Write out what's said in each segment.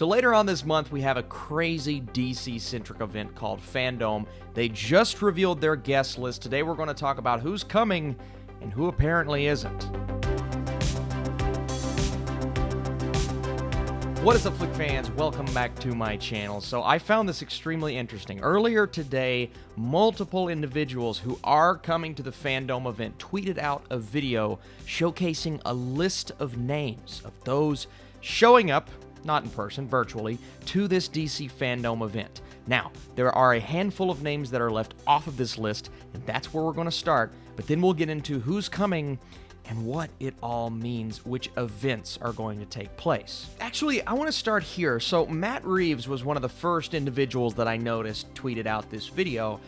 So later on this month, we have a crazy DC-centric event called Fandom. They just revealed their guest list. Today we're going to talk about who's coming and who apparently isn't. What is up, Flick fans? Welcome back to my channel. So I found this extremely interesting. Earlier today, multiple individuals who are coming to the Fandom event tweeted out a video showcasing a list of names of those showing up, not in person, virtually, to this DC Fandom event. Now, there are a handful of names that are left off of this list, and that's where we're going to start, but then we'll get into who's coming and what it all means, which events are going to take place. Actually, I want to start here. So Matt Reeves was one of the first individuals that I noticed tweeted out this video,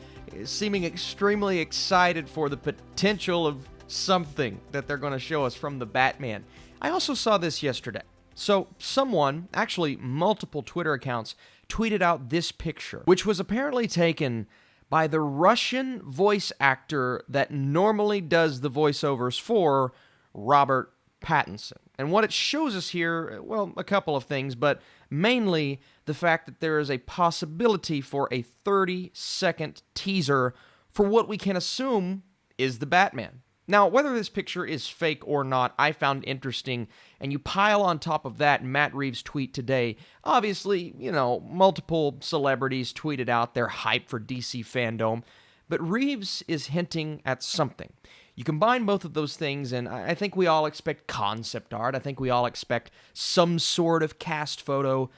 seeming extremely excited for the potential of something that they're going to show us from the Batman. I also saw this yesterday. So someone, actually multiple Twitter accounts, tweeted out this picture, which was apparently taken by the Russian voice actor that normally does the voiceovers for Robert Pattinson. And what it shows us here, well, a couple of things, but mainly the fact that there is a possibility for a 30-second teaser for what we can assume is the Batman. Now, whether this picture is fake or not, I found interesting, and you pile on top of that Matt Reeves' tweet today. Obviously, multiple celebrities tweeted out their hype for DC Fandom, but Reeves is hinting at something. You combine both of those things, and I think we all expect concept art. I think we all expect some sort of cast photo.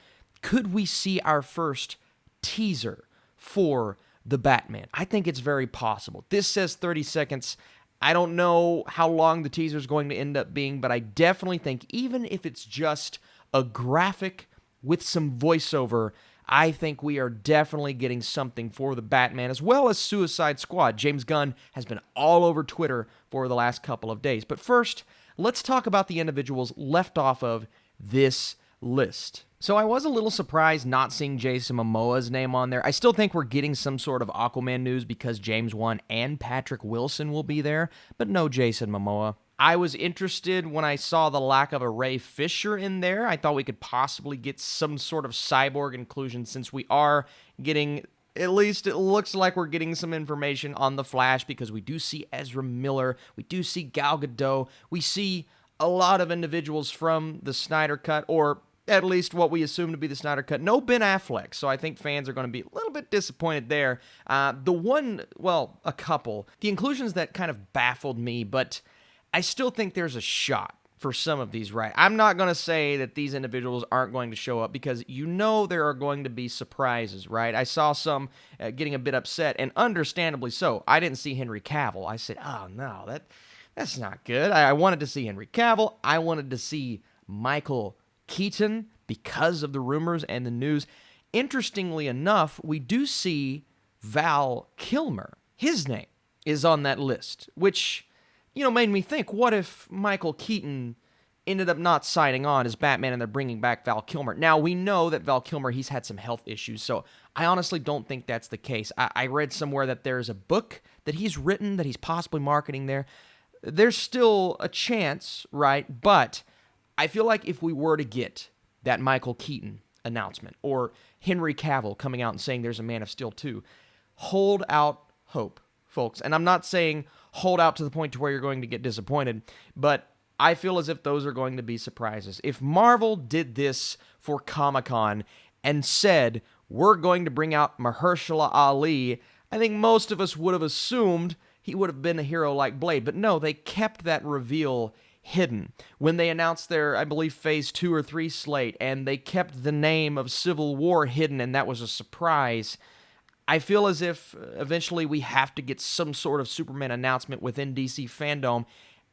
Could we see our first teaser for the Batman? I think it's very possible. This says 30 seconds. I don't know how long the teaser is going to end up being, but I definitely think even if it's just a graphic with some voiceover, I think we are definitely getting something for the Batman, as well as Suicide Squad. James Gunn has been all over Twitter for the last couple of days. But first, let's talk about the individuals left off of this list. So I was a little surprised not seeing Jason Momoa's name on there. I still think we're getting some sort of Aquaman news because James Wan and Patrick Wilson will be there, but no Jason Momoa. I was interested when I saw the lack of a Ray Fisher in there. I thought we could possibly get some sort of cyborg inclusion since we are getting, at least it looks like we're getting some information on The Flash because we do see Ezra Miller, we do see Gal Gadot, we see a lot of individuals from the Snyder Cut, or at least what we assume to be the Snyder Cut. No Ben Affleck, so I think fans are going to be a little bit disappointed there. A couple. The inclusions that kind of baffled me, but I still think there's a shot for some of these, right? I'm not going to say that these individuals aren't going to show up because there are going to be surprises, right? I saw some getting a bit upset, and understandably so. I didn't see Henry Cavill. I said, oh no, that's not good. I wanted to see Henry Cavill. I wanted to see Michael Keaton because of the rumors and the news. Interestingly enough, we do see Val Kilmer. His name is on that list, which, made me think, what if Michael Keaton ended up not signing on as Batman and they're bringing back Val Kilmer? Now, we know that Val Kilmer, he's had some health issues, so I honestly don't think that's the case. I read somewhere that there's a book that he's written that he's possibly marketing there. There's still a chance, right? But I feel like if we were to get that Michael Keaton announcement or Henry Cavill coming out and saying there's a Man of Steel 2, hold out hope, folks. And I'm not saying hold out to the point to where you're going to get disappointed, but I feel as if those are going to be surprises. If Marvel did this for Comic-Con and said, we're going to bring out Mahershala Ali, I think most of us would have assumed he would have been a hero like Blade. But no, they kept that reveal hidden when they announced their, I believe, Phase 2 or 3 slate, and they kept the name of Civil War hidden, and that was a surprise. I feel as if eventually we have to get some sort of Superman announcement within DC Fandom,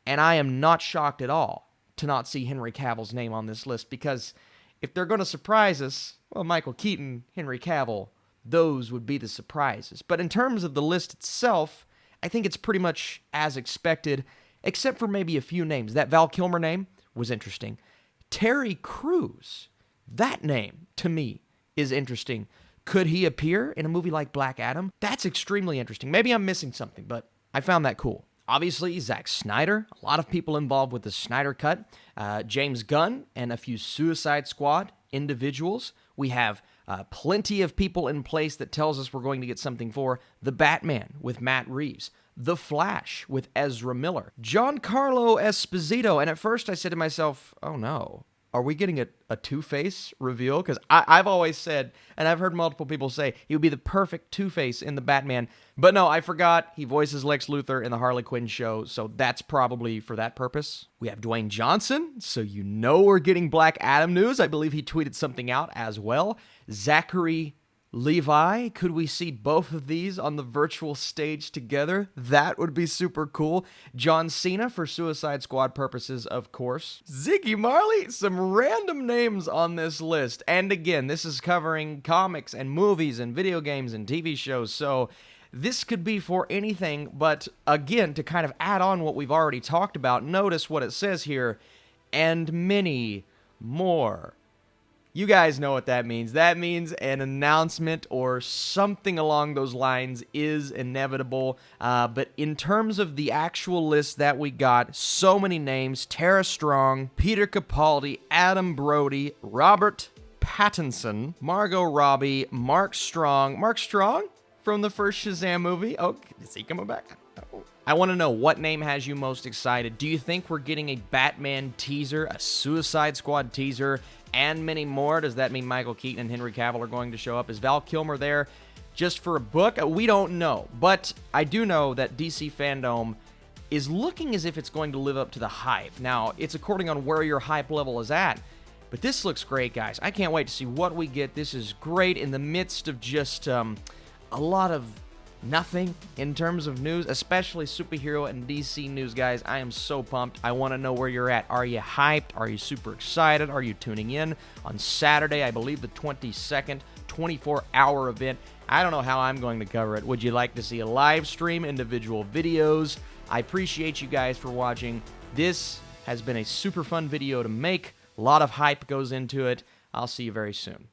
and I am not shocked at all to not see Henry Cavill's name on this list, because if they're going to surprise us, well, Michael Keaton, Henry Cavill, those would be the surprises. But in terms of the list itself, I think it's pretty much as expected, except for maybe a few names. That Val Kilmer name was interesting. Terry Crews, that name, to me, is interesting. Could he appear in a movie like Black Adam? That's extremely interesting. Maybe I'm missing something, but I found that cool. Obviously, Zack Snyder, a lot of people involved with the Snyder Cut, James Gunn, and a few Suicide Squad individuals. We have plenty of people in place that tells us we're going to get something for The Batman with Matt Reeves, The Flash with Ezra Miller, Giancarlo Esposito, and at first I said to myself, oh no, are we getting a Two-Face reveal? Because I've always said, and I've heard multiple people say, he would be the perfect Two-Face in the Batman. But no, I forgot. He voices Lex Luthor in the Harley Quinn show, so that's probably for that purpose. We have Dwayne Johnson, so you know we're getting Black Adam news. I believe he tweeted something out as well. Zachary Levi, could we see both of these on the virtual stage together? That would be super cool. John Cena for Suicide Squad purposes, of course. Ziggy Marley, some random names on this list. And again, this is covering comics and movies and video games and TV shows, so this could be for anything. But again, to kind of add on what we've already talked about, notice what it says here, and many more. You guys know what that means. That means an announcement or something along those lines is inevitable. But in terms of the actual list that we got, so many names: Tara Strong, Peter Capaldi, Adam Brody, Robert Pattinson, Margot Robbie, Mark Strong. Mark Strong from the first Shazam movie. Oh, is he coming back? I want to know, what name has you most excited? Do you think we're getting a Batman teaser, a Suicide Squad teaser, and many more? Does that mean Michael Keaton and Henry Cavill are going to show up? Is Val Kilmer there just for a book? We don't know. But I do know that DC Fandome is looking as if it's going to live up to the hype. Now, it's according on where your hype level is at. But this looks great, guys. I can't wait to see what we get. This is great in the midst of just a lot of nothing in terms of news, especially superhero and DC news, guys. I am so pumped. I want to know where you're at. Are you hyped? Are you super excited? Are you tuning in on Saturday, I believe the 22nd, 24-hour event? I don't know how I'm going to cover it. Would you like to see a live stream, individual videos? I appreciate you guys for watching. This has been a super fun video to make. A lot of hype goes into it. I'll see you very soon.